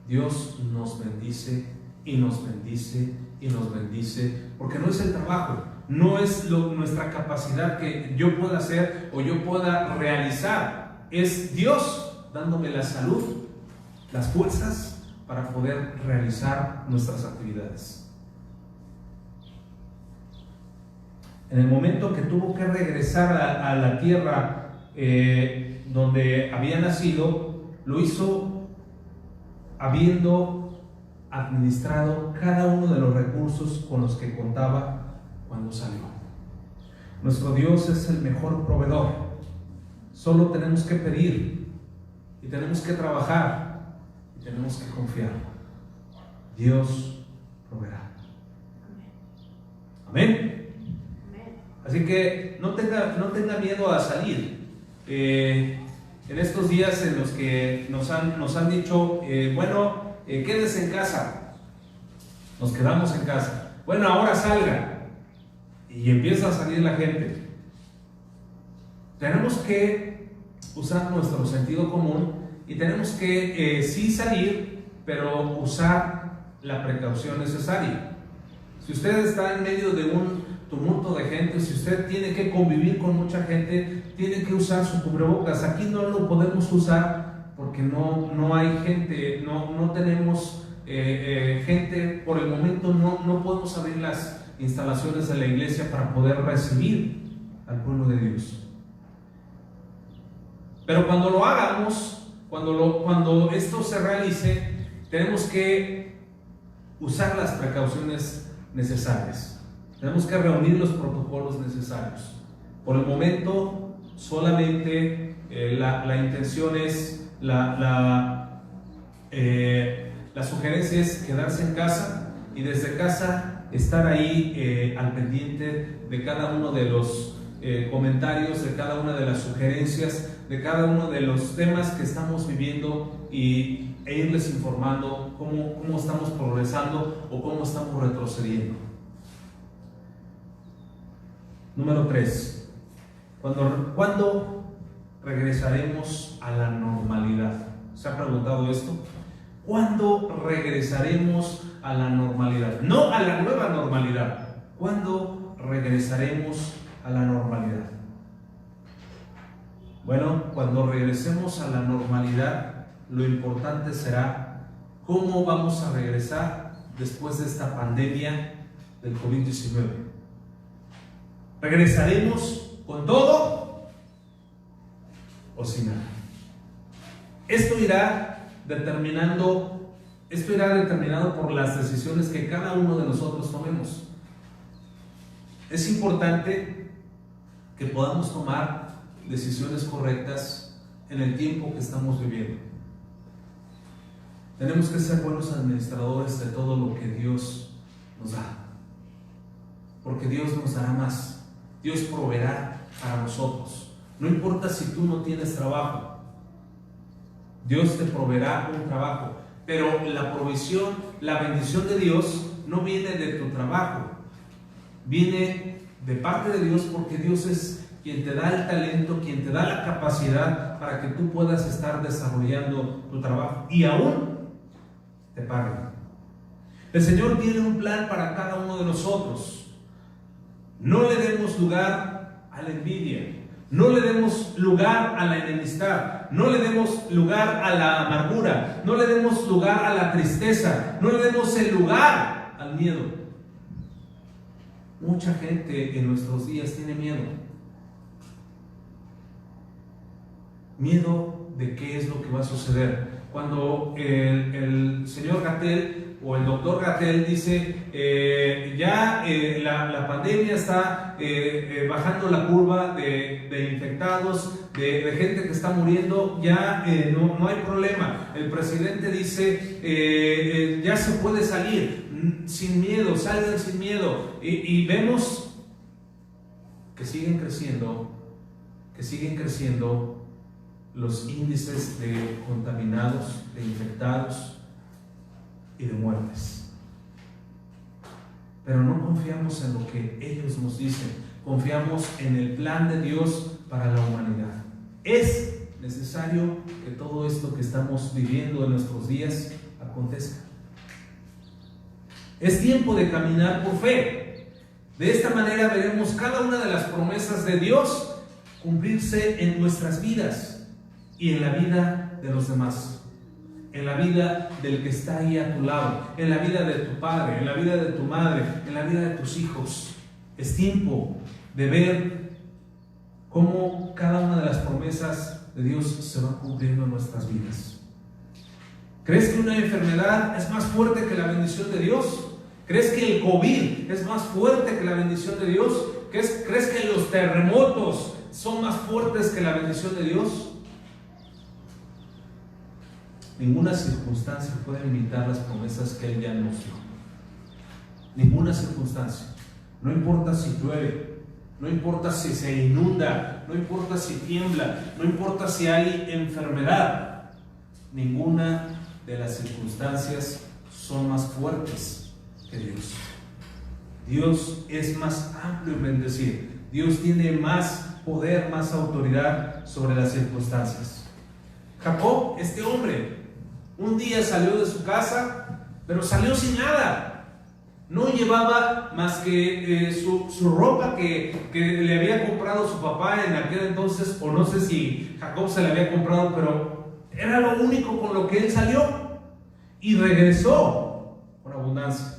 Dios nos bendice y nos bendice y nos bendice, porque no es el trabajo, no es nuestra capacidad que yo pueda hacer o yo pueda realizar, es Dios dándome la salud, las fuerzas para poder realizar nuestras actividades. En el momento que tuvo que regresar a la tierra donde había nacido, lo hizo habiendo administrado cada uno de los recursos con los que contaba cuando salió. Nuestro Dios es el mejor proveedor. Solo tenemos que pedir y tenemos que trabajar y tenemos que confiar. Dios proveerá. Amén. Así que no tenga miedo a salir. En estos días en los que nos han dicho, quédese en casa, nos quedamos en casa. Bueno, ahora salga. Y empieza a salir la gente. tenemos que usar nuestro sentido común y tenemos que sí salir, pero usar la precaución necesaria. Si usted está en medio de un tumulto de gente, si usted tiene que convivir con mucha gente, tiene que usar su cubrebocas. Aquí no lo podemos usar porque no hay gente, no tenemos gente por el momento, no podemos abrir las instalaciones de la iglesia para poder recibir al pueblo de Dios. Pero cuando lo hagamos, cuando esto se realice, tenemos que usar las precauciones necesarias. Tenemos que reunir los protocolos necesarios. Por el momento, solamente la intención es, la sugerencia es quedarse en casa y desde casa estar ahí al pendiente de cada uno de los comentarios, de cada una de las sugerencias, de cada uno de los temas que estamos viviendo e irles informando cómo estamos progresando o cómo estamos retrocediendo. Número 3. ¿Cuándo regresaremos a la normalidad? ¿Se ha preguntado esto? ¿Cuándo regresaremos a la normalidad? No a la nueva normalidad. ¿Cuándo regresaremos a la normalidad? Bueno, cuando regresemos a la normalidad, lo importante será cómo vamos a regresar después de esta pandemia del COVID-19. ¿Regresaremos con todo o sin nada? Esto irá determinado por las decisiones que cada uno de nosotros tomemos. Es importante que podamos tomar decisiones correctas en el tiempo que estamos viviendo. Tenemos que ser buenos administradores de todo lo que Dios nos da, porque Dios nos dará más. Dios proveerá para nosotros. No importa si tú no tienes trabajo, Dios te proveerá un trabajo, pero la provisión, la bendición de Dios no viene de tu trabajo, viene de parte de Dios, porque Dios es quien te da el talento, quien te da la capacidad para que tú puedas estar desarrollando tu trabajo y aún te paguen. El Señor tiene un plan para cada uno de nosotros. No le demos lugar a la envidia, no le demos lugar a la enemistad, no le demos lugar a la amargura, no le demos lugar a la tristeza, no le demos el lugar al miedo. Mucha gente en nuestros días tiene miedo. Miedo de qué es lo que va a suceder. Cuando el señor Gatell o el doctor Gatell dice la pandemia está bajando la curva de infectados, de gente que está muriendo, ya no hay problema. El presidente dice ya se puede salir sin miedo, salgan sin miedo, y vemos que siguen creciendo los índices de contaminados, de infectados y de muertes. Pero no confiamos en lo que ellos nos dicen, confiamos en el plan de Dios para la humanidad. Es necesario que todo esto que estamos viviendo en nuestros días acontezca. Es tiempo de caminar por fe. De esta manera veremos cada una de las promesas de Dios cumplirse en nuestras vidas y en la vida de los demás, en la vida del que está ahí a tu lado, en la vida de tu padre, en la vida de tu madre, en la vida de tus hijos. Es tiempo de ver cómo cada una de las promesas de Dios se van cumpliendo en nuestras vidas. ¿Crees que una enfermedad es más fuerte que la bendición de Dios? ¿Crees que el COVID es más fuerte que la bendición de Dios? ¿Crees que los terremotos son más fuertes que la bendición de Dios? Ninguna circunstancia puede limitar las promesas que Él ya nos dio. Ninguna circunstancia. No importa si llueve, no importa si se inunda, no importa si tiembla, no importa si hay enfermedad. Ninguna de las circunstancias son más fuertes que Dios. Dios es más amplio en bendecir. Dios tiene más poder, más autoridad sobre las circunstancias. Jacob, este hombre, un día salió de su casa, pero salió sin nada. No llevaba más que su ropa que le había comprado su papá en aquel entonces, o no sé si Jacob se la había comprado, pero era lo único con lo que él salió y regresó con abundancia.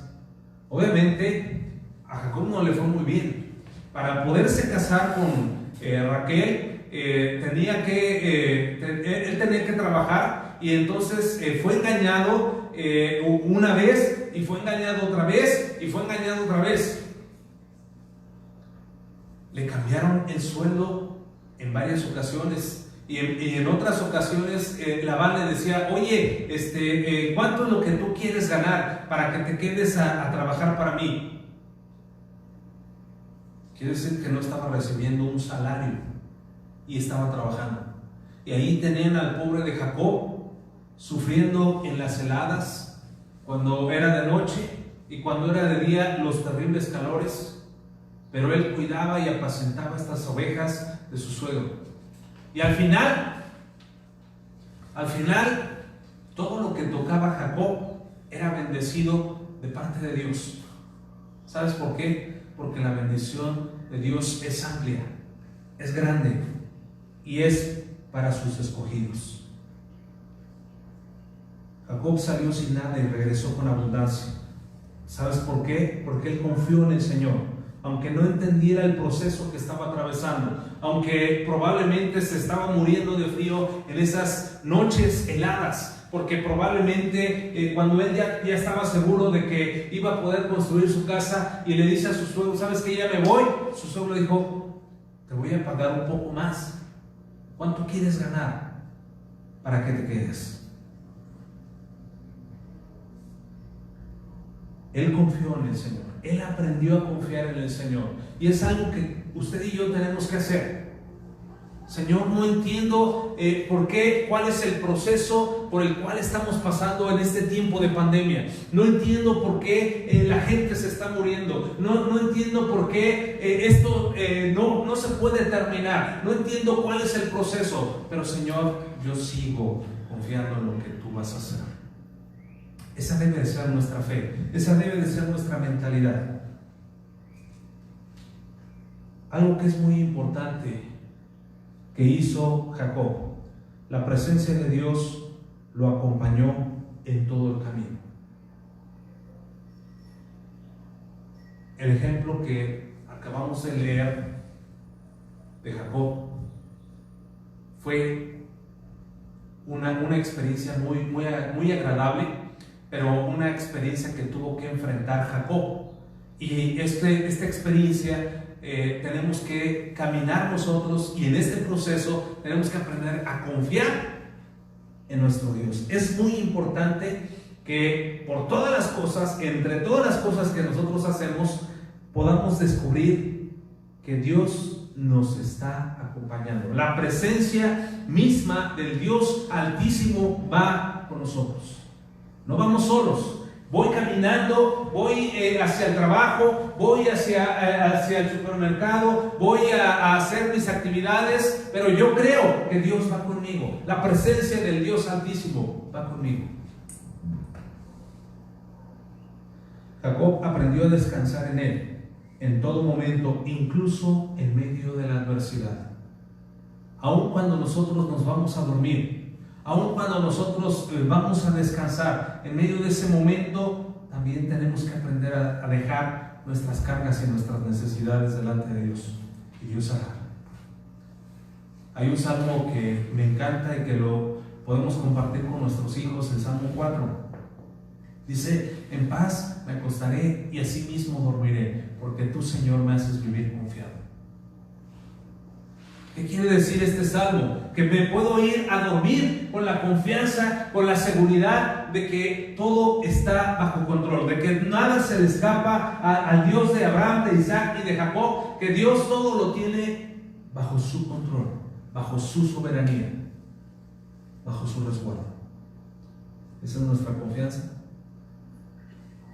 Obviamente a Jacob no le fue muy bien. Para poderse casar con Raquel, él tenía que trabajar, y entonces fue engañado una vez, y fue engañado otra vez, y fue engañado otra vez. Le cambiaron el sueldo en varias ocasiones, y en otras ocasiones Labán le decía: oye, ¿cuánto es lo que tú quieres ganar para que te quedes a trabajar para mí? Quiere decir que no estaba recibiendo un salario y estaba trabajando. Y ahí tenían al pobre de Jacob sufriendo en las heladas, cuando era de noche, y cuando era de día los terribles calores. Pero él cuidaba y apacentaba estas ovejas de su suegro. Y al final, todo lo que tocaba Jacob era bendecido de parte de Dios. ¿Sabes por qué? Porque la bendición de Dios es amplia, es grande, y es para sus escogidos. Jacob salió sin nada y regresó con abundancia. ¿Sabes por qué? Porque él confió en el Señor, aunque no entendiera el proceso que estaba atravesando, aunque probablemente se estaba muriendo de frío en esas noches heladas, porque probablemente cuando él ya estaba seguro de que iba a poder construir su casa, y le dice a su suegro: ¿sabes qué? Ya me voy. Su suegro dijo: te voy a pagar un poco más. ¿Cuánto quieres ganar para que te quedes? Él confió en el Señor, él aprendió a confiar en el Señor, y es algo que usted y yo tenemos que hacer. Señor, no entiendo cuál es el proceso por el cual estamos pasando en este tiempo de pandemia. No entiendo por qué la gente se está muriendo. No entiendo por qué esto no se puede terminar. No entiendo cuál es el proceso. Pero Señor, yo sigo confiando en lo que tú vas a hacer. Esa debe de ser nuestra fe. Esa debe de ser nuestra mentalidad. Algo que es muy importante que hizo Jacob: la presencia de Dios lo acompañó en todo el camino. El ejemplo que acabamos de leer de Jacob fue una experiencia muy agradable, pero una experiencia que tuvo que enfrentar Jacob. Y esta experiencia tenemos que caminar nosotros, y en este proceso tenemos que aprender a confiar en nuestro Dios. Es muy importante que por todas las cosas, entre todas las cosas que nosotros hacemos, podamos descubrir que Dios nos está acompañando. La presencia misma del Dios Altísimo va con nosotros. No vamos solos. Voy caminando, voy hacia el trabajo, voy hacia el supermercado, voy a hacer mis actividades, pero yo creo que Dios va conmigo. La presencia del Dios Altísimo va conmigo. Jacob aprendió a descansar en Él en todo momento, incluso en medio de la adversidad. Aun cuando nosotros nos vamos a dormir, aun cuando nosotros vamos a descansar, en medio de ese momento también tenemos que aprender a dejar nuestras cargas y nuestras necesidades delante de Dios, y Dios hará. Hay un salmo que me encanta y que lo podemos compartir con nuestros hijos, el Salmo 4. Dice: en paz me acostaré y así mismo dormiré, porque tú, Señor, me haces vivir confiado. ¿Qué quiere decir este salmo? Que me puedo ir a dormir con la confianza, con la seguridad de que todo está bajo control, de que nada se le escapa al Dios de Abraham, de Isaac y de Jacob, que Dios todo lo tiene bajo su control, bajo su soberanía, bajo su resguardo. ¿Esa es nuestra confianza?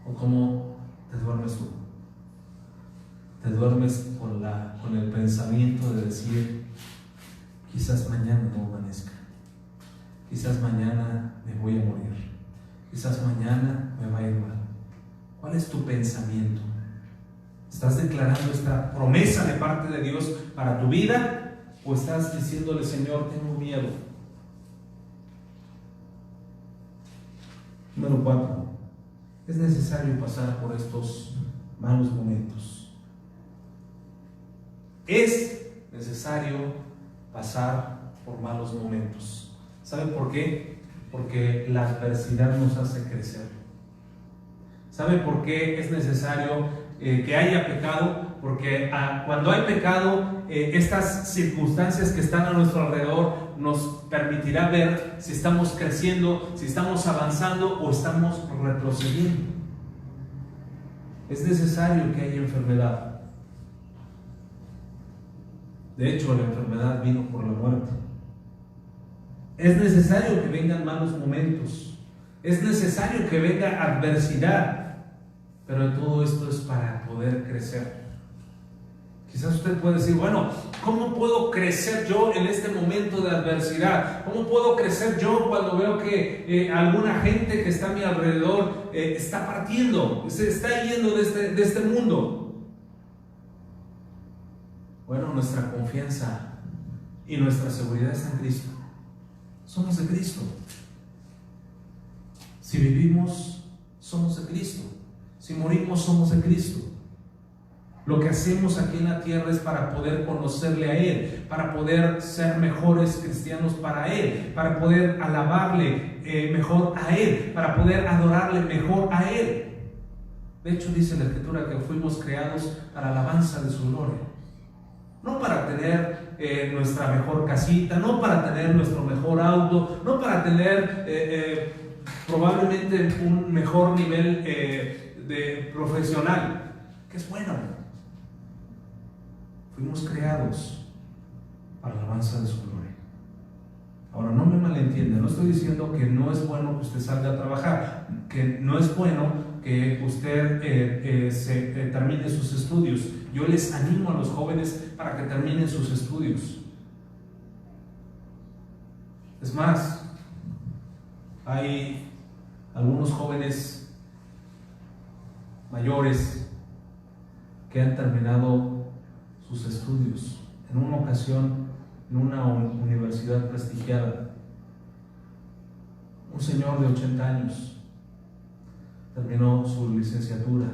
¿O cómo te duermes tú? te duermes con el pensamiento de decir, quizás mañana no amanezca, quizás mañana me voy a morir, quizás mañana me va a ir mal. ¿Cuál es tu pensamiento? ¿Estás declarando esta promesa de parte de Dios para tu vida? ¿O estás diciéndole, Señor, tengo miedo? Número 4. Es necesario pasar por estos malos momentos. Es necesario pasar por malos momentos. ¿Saben por qué? Porque la adversidad nos hace crecer. ¿Saben por qué es necesario que haya pecado? Porque cuando hay pecado, estas circunstancias que están a nuestro alrededor nos permitirá ver si estamos creciendo, si estamos avanzando o estamos retrocediendo. Es necesario que haya enfermedad. De hecho, la enfermedad vino por la muerte. Es necesario que vengan malos momentos. Es necesario que venga adversidad. Pero todo esto es para poder crecer. Quizás usted puede decir, bueno, ¿cómo puedo crecer yo en este momento de adversidad? ¿Cómo puedo crecer yo cuando veo que alguna gente que está a mi alrededor está partiendo, se está yendo de este mundo? Bueno, nuestra confianza y nuestra seguridad está en Cristo. Somos de Cristo. Si vivimos, somos de Cristo. Si morimos, somos de Cristo. Lo que hacemos aquí en la tierra es para poder conocerle a Él, para poder ser mejores cristianos para Él, para poder alabarle mejor a Él, para poder adorarle mejor a Él. De hecho, dice la Escritura que fuimos creados para alabanza de su gloria. No para tener nuestra mejor casita, no para tener nuestro mejor auto, no para tener probablemente un mejor nivel de profesional, que es bueno. Fuimos creados para la alabanza de su gloria. Ahora, no me malentiende, no estoy diciendo que no es bueno que usted salga a trabajar, que no es bueno que usted termine sus estudios. Yo les animo a los jóvenes para que terminen sus estudios. Es más, hay algunos jóvenes mayores que han terminado sus estudios. En una ocasión, en una universidad prestigiada, un señor de 80 años terminó su licenciatura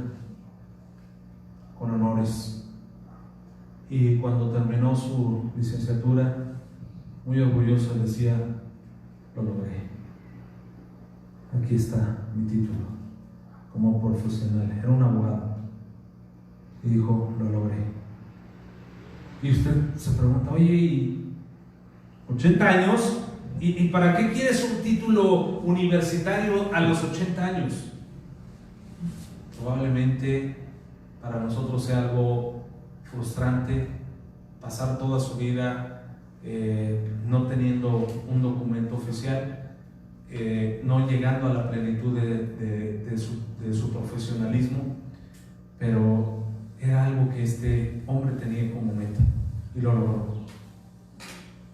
con honores, y cuando terminó su licenciatura, muy orgulloso decía, lo logré, aquí está mi título como profesional. Era un abogado y dijo, lo logré. Y usted se pregunta, oye, ¿y 80 años? ¿Y para qué quieres un título universitario a los 80 años? Probablemente para nosotros sea algo frustrante pasar toda su vida no teniendo un documento oficial, no llegando a la plenitud de su profesionalismo, pero era algo que este hombre tenía como meta y lo logró.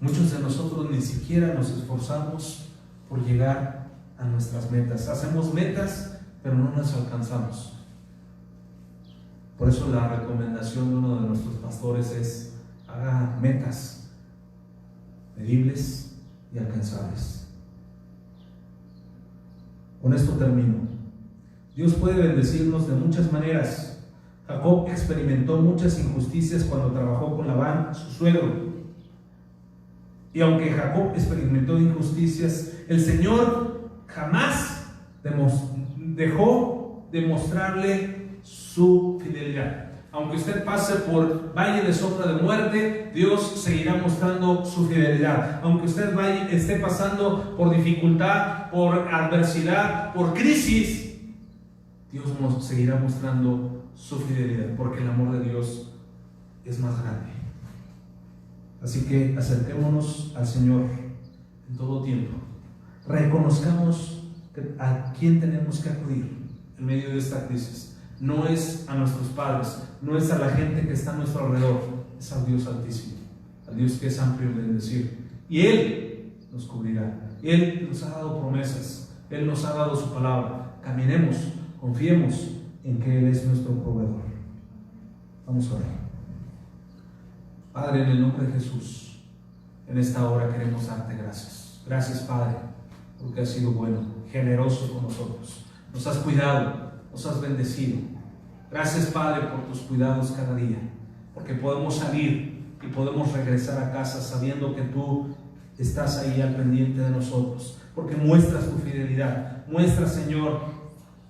Muchos de nosotros ni siquiera nos esforzamos por llegar a nuestras metas. Hacemos metas, pero no las alcanzamos. Por eso la recomendación de uno de nuestros pastores es: haga metas medibles y alcanzables. Con esto termino. Dios puede bendecirnos de muchas maneras. Jacob experimentó muchas injusticias cuando trabajó con Labán, su suegro. Y aunque Jacob experimentó injusticias, el Señor jamás dejó de mostrarle su fidelidad. Aunque usted pase por valle de sombra de muerte, Dios seguirá mostrando su fidelidad. Aunque usted esté pasando por dificultad, por adversidad, por crisis, Dios seguirá mostrando su fidelidad, porque el amor de Dios es más grande. Así que acerquémonos al Señor en todo tiempo. Reconozcamos a quién tenemos que acudir en medio de esta crisis. no es a nuestros padres, no es a la gente que está a nuestro alrededor, es al Dios Altísimo, al Dios que es amplio en bendecir. Y Él nos cubrirá. Él nos ha dado promesas, Él nos ha dado su palabra. Caminemos, confiemos en que Él es nuestro proveedor. Vamos a orar. Padre, en el nombre de Jesús, en esta hora queremos darte gracias. Gracias, Padre, porque has sido bueno, generoso con nosotros. Nos has cuidado, nos has bendecido. Gracias, Padre, por tus cuidados cada día, porque podemos salir y podemos regresar a casa sabiendo que tú estás ahí al pendiente de nosotros, porque muestras tu fidelidad, muestras, Señor,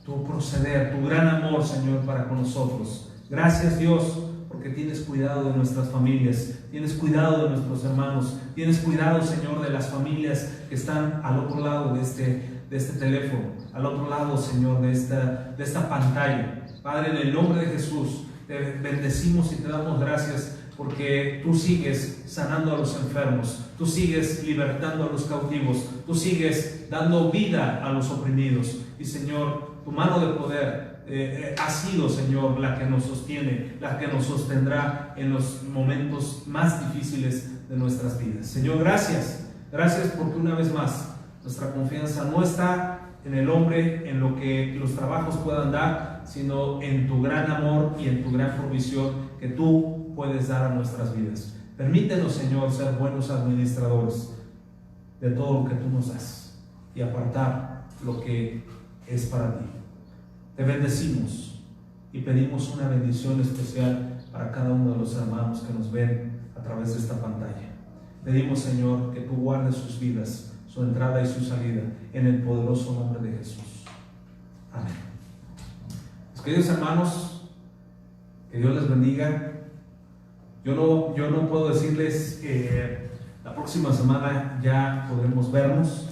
tu proceder, tu gran amor, Señor, para con nosotros. Gracias, Dios, porque tienes cuidado de nuestras familias, tienes cuidado de nuestros hermanos, tienes cuidado, Señor, de las familias que están al otro lado de este teléfono, al otro lado, Señor, de esta pantalla. Padre, en el nombre de Jesús, te bendecimos y te damos gracias porque tú sigues sanando a los enfermos, tú sigues libertando a los cautivos, tú sigues dando vida a los oprimidos. Y, Señor, tu mano de poder ha sido, Señor, la que nos sostiene, la que nos sostendrá en los momentos más difíciles de nuestras vidas. Señor, gracias porque una vez más nuestra confianza no está en el hombre, en lo que los trabajos puedan dar, sino en tu gran amor y en tu gran provisión que tú puedes dar a nuestras vidas. Permítenos, Señor, ser buenos administradores de todo lo que tú nos das y apartar lo que es para ti. Te bendecimos y pedimos una bendición especial para cada uno de los hermanos que nos ven a través de esta pantalla. Pedimos, Señor, que tú guardes sus vidas, su entrada y su salida, en el poderoso nombre de Jesús. Amén. Mis queridos hermanos, que Dios les bendiga. Yo no puedo decirles que la próxima semana ya podremos vernos.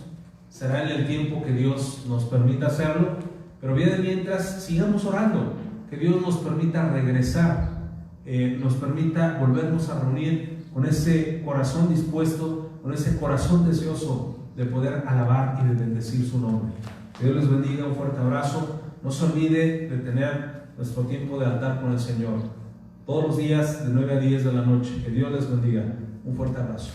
Será en el tiempo que Dios nos permita hacerlo. Pero bien, mientras sigamos orando, que Dios nos permita regresar, nos permita volvernos a reunir con ese corazón dispuesto, con ese corazón deseoso de poder alabar y de bendecir su nombre. Que Dios les bendiga, un fuerte abrazo. No se olvide de tener nuestro tiempo de altar con el Señor todos los días de 9 a 10 de la noche. Que Dios les bendiga, un fuerte abrazo.